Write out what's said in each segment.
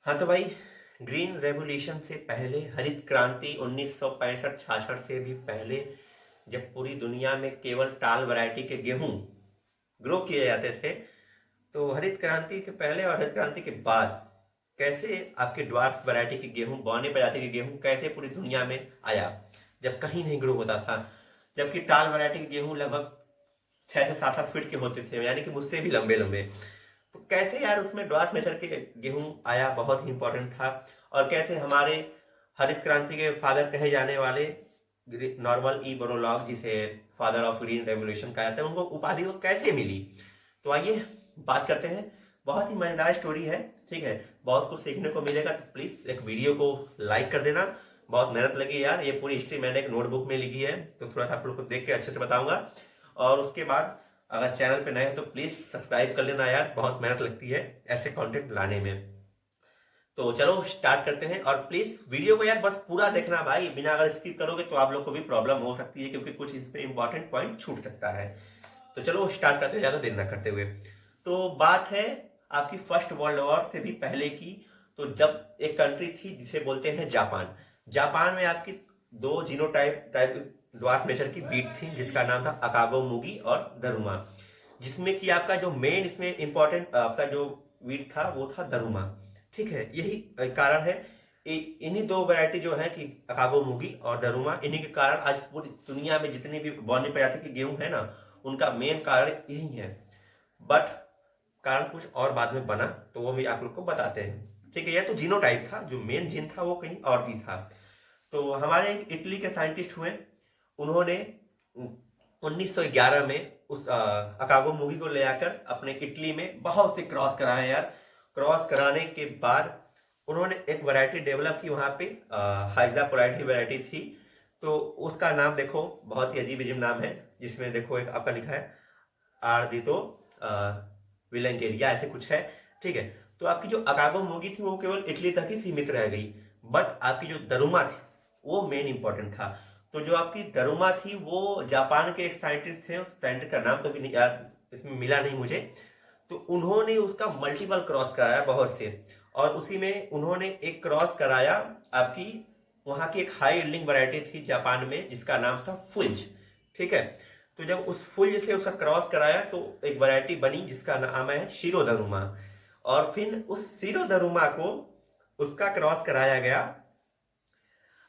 हाँ तो भाई, ग्रीन रेवोल्यूशन से पहले, हरित क्रांति 1965-66 से भी पहले, जब पूरी दुनिया में केवल टाल वैरायटी के गेहूं ग्रो किए जाते थे, तो हरित क्रांति के पहले और हरित क्रांति के बाद कैसे आपके ड्वार्फ वैरायटी के गेहूं, बौने प्रजाति के गेहूं कैसे पूरी दुनिया में आया, जब कहीं नहीं ग्रो होता था। जबकि टाल वैरायटी के गेहूं लगभग 6 से 7 फीट के होते थे, यानी कि मुझसे भी लंबे लंबे। तो कैसे यार उसमें ड्वार्फ नेचर के गेहूं आया, बहुत ही इंपॉर्टेंट था। और कैसे हमारे हरित क्रांति के फादर कहे जाने वाले नॉर्मल ई बोरोलॉग, जिसे फादर ऑफ ग्रीन रेवोल्यूशन कहा जाता है, उनको उपाधि को कैसे मिली। तो आइए बात करते हैं। बहुत ही मजेदार स्टोरी है, ठीक है। बहुत कुछ सीखने को मिलेगा, तो प्लीज एक वीडियो को लाइक कर देना। बहुत मेहनत लगी यार, ये पूरी हिस्ट्री मैंने एक नोटबुक में लिखी है, तो थोड़ा सा आप लोग को देख के अच्छे से बताऊंगा। और उसके बाद अगर चैनल पे नए हो तो प्लीज सब्सक्राइब कर लेना यार, बहुत मेहनत लगती है ऐसे कंटेंट लाने में। तो चलो स्टार्ट करते हैं, और प्लीज वीडियो को यार बस पूरा देखना भाई, बिना अगर स्किप करोगे तो आप लोग को भी प्रॉब्लम हो सकती है, क्योंकि कुछ इसमें इंपॉर्टेंट पॉइंट छूट सकता है। तो चलो स्टार्ट करते हैं ज्यादा देर ना करते हुए। तो बात है आपकी फर्स्ट वर्ल्ड वॉर से भी पहले की। तो जब एक कंट्री थी जिसे बोलते हैं जापान। जापान में आपकी दो जीनोटाइप टाइप ड्वार्फ नेचर की बीट थी, जिसका नाम था अकागो मुगी और दरुमा। जिसमें कि आपका जो मेन इसमें इंपॉर्टेंट आपका जो वीट था वो था दरुमा, ठीक है। यही कारण है, इन्हीं दो वैरायटी जो है कि अकागो मुगी और दरुमा, इन्हीं के कारण आज पूरी दुनिया में जितनी भी बौनी प्रजाति के गेहूं है ना, उनका मेन कारण यही है। बट कारण कुछ और बाद में बना, तो वो भी आप लोग को बताते हैं, ठीक है। यह तो जीनोटाइप था, जो मेन जीन था वो कहीं और ही था। तो हमारे इटली के साइंटिस्ट हुए, उन्होंने 1911 में उस अकागो मूवी को ले आकर अपने इटली में बहुत से क्रॉस कराए यार। क्रॉस कराने के बाद उन्होंने एक वैरायटी डेवलप की वहाँ पे, हाइजा पोलाइटी वैरायटी थी। तो उसका नाम देखो, बहुत ही अजीब अजीब नाम है, जिसमें देखो एक आपका लिखा है आर्दितो विलेंगेरिया, ऐसे कुछ है, ठीक है। तो आपकी जो अकागो मूवी थी वो केवल इटली तक ही सीमित रह गई। बट आपकी जो दरुमा थी वो मेन इंपॉर्टेंट था। तो जो आपकी दरुमा थी वो जापान के एक साइंटिस्ट थे, उस साइंटिस्ट का नाम तो भी नहीं याद, इसमें मिला नहीं मुझे। तो उन्होंने उसका मल्टीपल क्रॉस कराया बहुत से, और उसी में उन्होंने एक क्रॉस कराया आपकी वहाँ की एक हाई यील्डिंग वैरायटी थी जापान में, जिसका नाम था फुल्ज, ठीक है। तो जब उस फुल्ज से उसका क्रॉस कराया तो एक वैरायटी बनी जिसका नाम है शीरो दरुमा। और फिर उस शीरो दरुमा को उसका क्रॉस कराया गया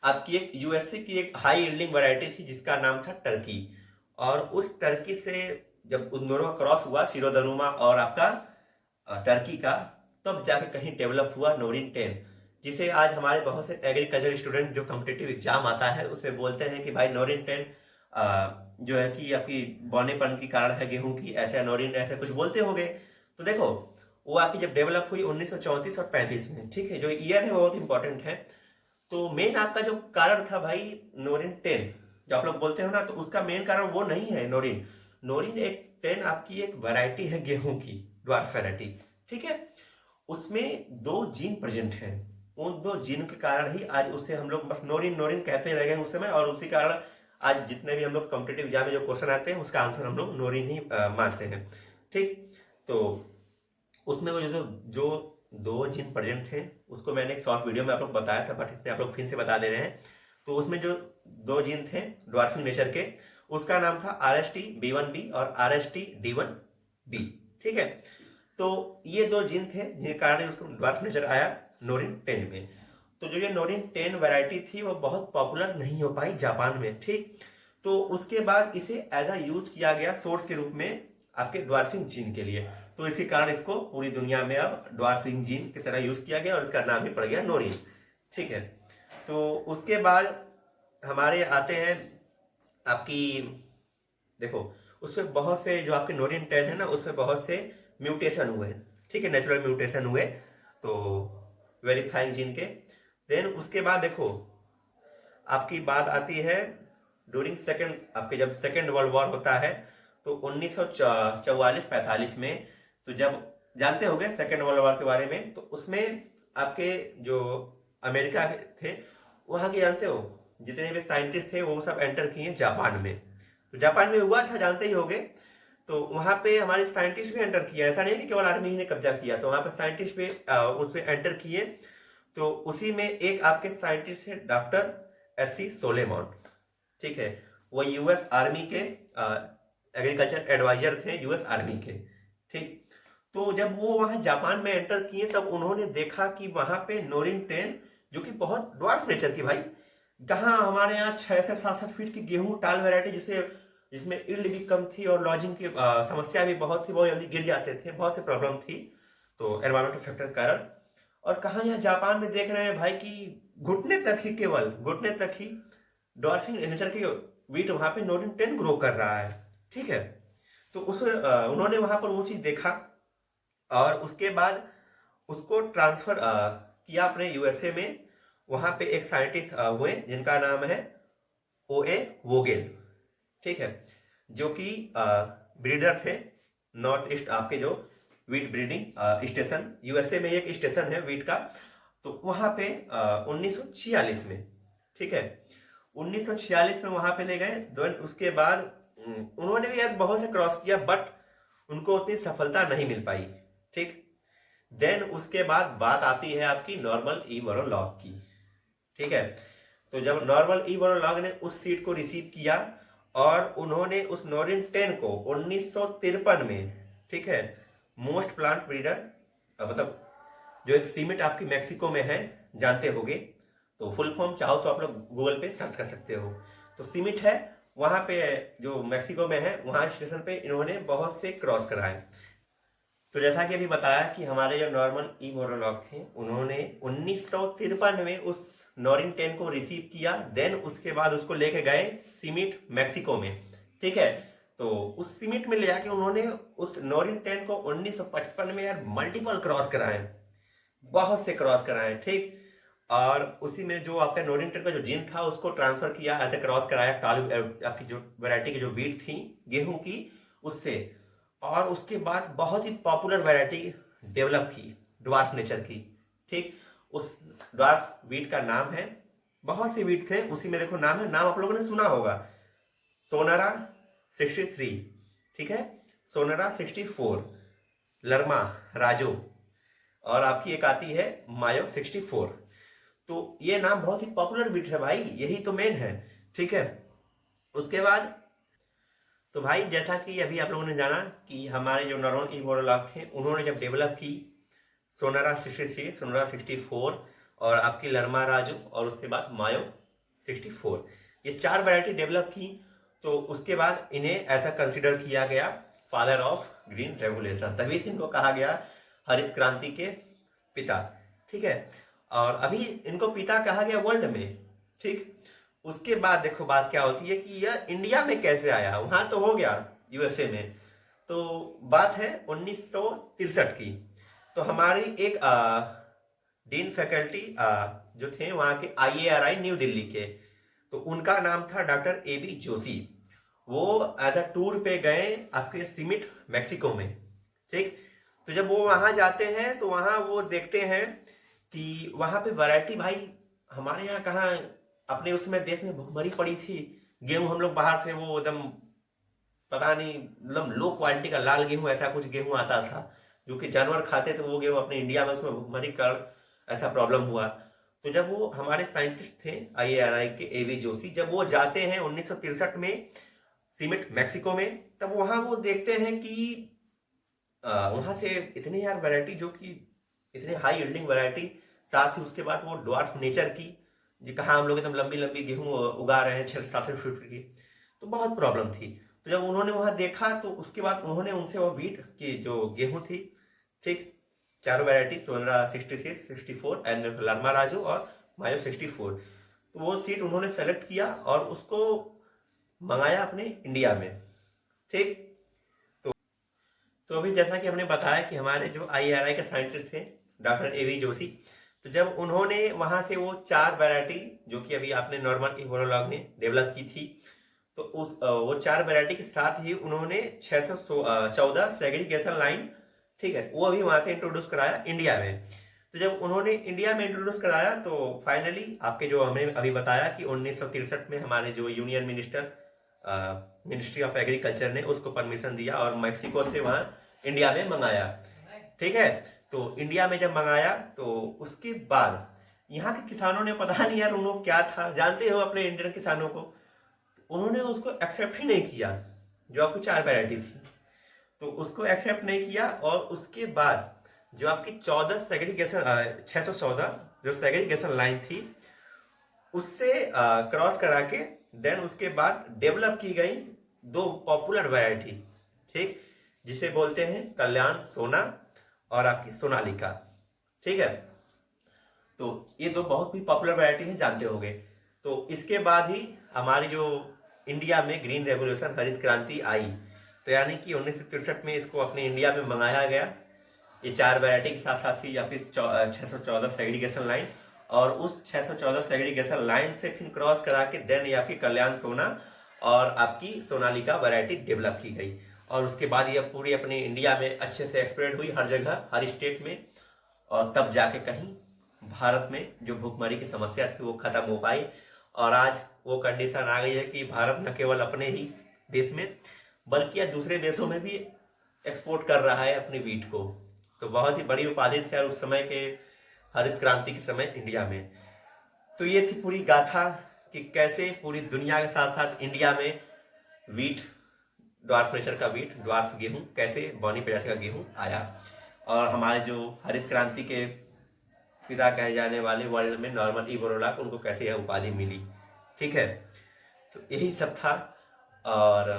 आपकी एक यूएसए की एक हाई यील्डिंग वैरायटी थी जिसका नाम था टर्की। और उस टर्की से जब उन दोनों का क्रॉस हुआ, शिरोदरुमा और आपका टर्की का, तब जाके कहीं डेवलप हुआ नोरिन 10, जिसे आज हमारे बहुत से एग्रीकल्चर स्टूडेंट जो कॉम्पिटिटिव एग्जाम आता है उसमें बोलते हैं कि भाई नोरिन 10 जो है कि आपकी बौनेपन की कारण है गेहूं की, ऐसे नोरिन ऐसे कुछ बोलते होंगे। तो देखो, वो आपकी जब डेवलप हुई 1934 और 35 में, ठीक है। जो ईयर है वो बहुत इंपॉर्टेंट है। तो मेन आपका जो कारण था भाई नोरिन 10, जो आप लोग बोलते हो ना, तो उसका मेन कारण वो नहीं है नोरिन। नोरिन एक 10 आपकी एक वैरायटी है गेहूं की, ड्वार्फ वैरायटी, ठीक है। उसमें दो जीन प्रेजेंट हैं। उन दो जीन के कारण ही आज उसे हम लोग बस नोरिन नोरिन कहते रह गए उस समय, और उसी कारण आज जितने भी हम लोग कॉम्पिटेटिव एग्जाम में जो क्वेश्चन आते हैं उसका आंसर हम लोग नोरिन ही मानते हैं, ठीक। तो उसमें वो जो दो जिन प्रेजेंट थे उसको मैंने एक शॉर्ट वीडियो में आप लोग बताया था, बट इसमें आप लोग फिर से बता दे रहे हैं। तो उसमें जो दो जिन थे ड्वार्फिंग नेचर के, उसका नाम था RST-B1B और RST-D1B, ठीक है। तो ये दो जिन थे जिनके कारण उसको ड्वार्फ नेचर आया नोरिन 10 में। तो जो ये नोरिन 10 वैरायटी थी वो बहुत पॉपुलर नहीं हो पाई जापान में, ठीक। तो उसके बाद इसे एज अ यूज किया गया सोर्स के रूप में आपके ड्वार्फिंग जीन के लिए। तो इसी कारण इसको पूरी दुनिया में अब ड्वार्फिंग जीन की तरह यूज किया गया और इसका नाम ही पड़ गया नोरिन, ठीक है। तो उसके बाद हमारे आते हैं आपकी, देखो उसमें बहुत से जो आपके नोरिन 10 है ना, उसमें बहुत से म्यूटेशन हुए, ठीक है, नेचुरल म्यूटेशन हुए, तो वेरीफाइंग जीन के। देन उसके बाद देखो आपकी बात आती है ड्यूरिंग सेकेंड, आपके जब सेकेंड वर्ल्ड वॉर होता है, तो 1944-45 में, तो जब जानते हो गए सेकेंड वर्ल्ड वॉर के बारे में, तो उसमें आपके जो अमेरिका थे वहाँ के जानते हो जितने भी साइंटिस्ट थे वो सब एंटर किए जापान में। तो जापान में हुआ था जानते ही होंगे। तो वहां पे हमारे साइंटिस्ट भी एंटर किया, ऐसा नहीं है कि केवल आर्मी ही ने कब्जा किया, तो वहां पे साइंटिस्ट भी उस पे एंटर किए। तो उसी में एक आपके साइंटिस्ट है डॉक्टर एस.सी. सोलेमन, ठीक है, वो यूएस आर्मी के एग्रीकल्चर एडवाइजर थे, यूएस आर्मी के, ठीक। तो जब वो वहां जापान में एंटर किए तब उन्होंने देखा कि वहां पे नोरिन 10 जो कि बहुत ड्वार्फ नेचर की भाई, जहां हमारे यहाँ 6 से 7 फीट की गेहूं टाल वैरायटी जिसे जिसमें ईल्ड भी कम थी और लॉजिंग की समस्या भी बहुत थी, बहुत जल्दी गिर जाते थे, बहुत सी प्रॉब्लम थी तो एनवायरमेंटल फैक्टर के कारण। और कहा यहाँ जापान में देख रहे हैं भाई कि घुटने तक ही, केवल घुटने तक ही डॉल्फिन नेचर की वीट वहां पे नोरिन 10 ग्रो कर रहा है, ठीक है। तो उन्होंने वहां पर वो चीज देखा और उसके बाद उसको ट्रांसफर किया अपने यूएसए में। वहां पे एक साइंटिस्ट हुए जिनका नाम है O.A. वोगेल, ठीक है, जो कि ब्रीडर थे नॉर्थ ईस्ट आपके जो वीट ब्रीडिंग स्टेशन, यूएसए में एक स्टेशन है वीट का, तो वहां पे 1946 में, ठीक है, 1946 में वहां पे ले गए। उसके बाद उन्होंने भी यार बहुत से क्रॉस किया बट उनको उतनी सफलता नहीं मिल पाई, ठीक। देन उसके बाद बात आती है आपकी नॉर्मन ई बोरलॉग की, ठीक है। तो जब नॉर्मन ई बोरलॉग ने उस सीट को रिसीव किया और उन्होंने उस नोरिन 10 को 1953 में, ठीक है, मोस्ट प्लांट ब्रीडर, मतलब जो एक सीमिट आपकी मैक्सिको में है, जानते होगे, तो फुल फॉर्म चाहो तो आप लोग गूगल पे सर्च कर सकते हो। तो सीमिट है वहां पे जो मैक्सिको में है, वहां स्टेशन पे इन्होंने बहुत से क्रॉस कराए। तो जैसा कि अभी बताया कि हमारे जो नॉर्मन ई बोरलॉग थे उन्होंने 1953 में उस नोरिन 10 को रिसीव किया, देन उसके बाद उसको लेके गए सीमिट मैक्सिको में, ठीक है। तो उस सीमिट में ले जाके उन्होंने उस नोरिन 10 को 1955 में यार मल्टीपल क्रॉस कराए, बहुत से क्रॉस कराए, ठीक। और उसी में जो आपका नोरिन 10 का जो जीन था उसको ट्रांसफर किया, ऐसे क्रॉस कराया टालू आपकी जो वैरायटी की जो वीट थी गेहूं की उससे। और उसके बाद बहुत ही पॉपुलर वैरायटी डेवलप की ड्वार्फ नेचर की, ठीक। उस ड्वार्फ वीट का नाम है, बहुत सी वीट थे उसी में देखो नाम है, नाम आप लोगों ने सुना होगा, सोनारा 63, ठीक है, सोनारा 64, लर्मा राजो, और आपकी एक आती है मायो 64। तो ये नाम बहुत ही पॉपुलर वीट है भाई, यही तो मेन है, ठीक है। उसके बाद तो भाई जैसा कि अभी आप लोगों ने जाना कि हमारे जो नॉर्मन ई बोरलॉग थे उन्होंने जब डेवलप की सोनारा 63, सोनारा 64 और आपकी लर्मा राजू और उसके बाद मायो 64, ये 4 वैरायटी डेवलप की। तो उसके बाद इन्हें ऐसा कंसिडर किया गया फादर ऑफ ग्रीन रेवोल्यूशन, तभी से इनको कहा गया हरित क्रांति के पिता, ठीक है। और अभी इनको पिता कहा गया वर्ल्ड में, ठीक। उसके बाद देखो बात क्या होती है कि यह इंडिया में कैसे आया, वहां तो हो गया यूएसए में। तो बात है 1963 की। तो हमारी एक डीन फैकल्टी जो थे वहां के IARI न्यू दिल्ली के, तो उनका नाम था डॉक्टर A.B. जोशी। वो एज अ टूर पे गए आपके सीमिट मैक्सिको में, ठीक। तो जब वो वहां जाते हैं तो वहां वो देखते हैं कि वहां पे वैरायटी भाई हमारे यहाँ कहाँ, अपने उसमें देश में भुखमरी पड़ी थी, गेहूं हम लोग बाहर से वो एकदम पता नहीं एकदम लो क्वालिटी का लाल गेहूं ऐसा कुछ गेहूं आता था जो कि जानवर खाते थे, वो गेहूं अपने इंडिया में उसमें भुखमरी कर ऐसा प्रॉब्लम हुआ। तो जब वो हमारे साइंटिस्ट थे IARI के A.B. जोशी, जब वो जाते हैं 1963 में सीमिट मैक्सिको में, तब वहां वो देखते हैं कि वहां से इतने यार वैरायटी जो कि इतने हाई यील्डिंग वैरायटी, साथ ही उसके बाद वो ड्वार्फ नेचर की, जी कहाँ हम लोग एकदम लंबी लंबी गेहूं उगा रहे हैं 6 से 7 फीट की, तो बहुत प्रॉब्लम थी। तो जब उन्होंने वहां देखा तो उसके बाद उन्होंने उनसे वो वीट की जो गेहूं थी, ठीक, 4 वैरायटी सोनरा 66, 64 एंड लर्मा राजू और मायो 64, तो वो सीट उन्होंने सेलेक्ट किया और उसको मंगाया अपने इंडिया में, ठीक। तो अभी जैसा कि हमने बताया कि हमारे जो IARI के साइंटिस्ट थे डॉक्टर A.B. जोशी, तो जब उन्होंने वहां से वो 4 वैरायटी जो कि अभी आपने नॉर्मल इवोलॉग ने डेवलप की थी, तो उस वो 4 वैरायटी के साथ ही उन्होंने 614 सेग्रीगेशन लाइन, ठीक है, वो अभी वहां से इंट्रोड्यूस कराया इंडिया में। तो जब उन्होंने इंडिया में इंट्रोड्यूस कराया तो फाइनली आपके जो हमने अभी बताया कि 1963 में हमारे जो union minister ministry of agriculture ने उसको परमिशन दिया और मैक्सिको से वहाँ इंडिया में मंगाया। ठीक है, तो इंडिया में जब मंगाया तो उसके बाद यहाँ के किसानों ने पता नहीं यार उनको क्या था, जानते हो अपने इंडियन किसानों को, उन्होंने उसको एक्सेप्ट ही नहीं किया। जो आपकी 4 वैरायटी थी तो उसको एक्सेप्ट नहीं किया, और उसके बाद जो आपकी 14 सेग्रीगेशन 614 जो सेग्रीगेशन लाइन थी उससे क्रॉस करा के देन उसके बाद डेवलप की गई 2 पॉपुलर वैरायटी, ठीक, जिसे बोलते हैं कल्याण सोना और आपकी सोनालिका। ठीक है, तो ये 2 बहुत ही पॉपुलर वैरायटी हैं, जानते होंगे। तो इसके बाद ही हमारी जो इंडिया में ग्रीन रेवोल्यूशन हरित क्रांति आई, तो यानी कि 1963 में इसको अपने इंडिया में मंगाया गया। ये 4 वैरायटी के साथ साथ ही या फिर 614 सेग्रीगेशन लाइन, और उस 614 सेग्रीगेशन लाइन से फिर क्रॉस करा के देन ये आपकी कल्याण सोना और आपकी सोनालिका वैरायटी डेवलप की गई। और उसके बाद ये पूरी अपने इंडिया में अच्छे से एक्सप्रेड हुई हर जगह, हर स्टेट में, और तब जाके कहीं भारत में जो भूखमरी की समस्या थी वो खत्म हो पाई। और आज वो कंडीशन आ गई है कि भारत न केवल अपने ही देश में बल्कि दूसरे देशों में भी एक्सपोर्ट कर रहा है अपनी वीट को। तो बहुत ही बड़ी उपाधि थी उस समय के हरित क्रांति के समय इंडिया में। तो ये थी पूरी गाथा कि कैसे पूरी दुनिया के साथ साथ इंडिया में वीट, ड्वार्फ नेचर का वीट, ड्वार्फ गेहूं, कैसे बौनी प्रजाति का गेहूं आया, और हमारे जो हरित क्रांति के पिता कहे जाने वाले वर्ल्ड में नॉर्मन ई बोरलॉग, उनको कैसे यह उपाधि मिली। ठीक है, तो यही सब था। और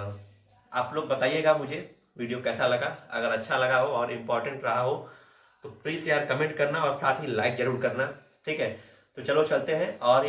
आप लोग बताइएगा मुझे वीडियो कैसा लगा, अगर अच्छा लगा हो और इम्पोर्टेंट रहा हो तो प्लीज़ यार कमेंट करना और साथ ही लाइक जरूर करना। ठीक है, तो चलो चलते हैं और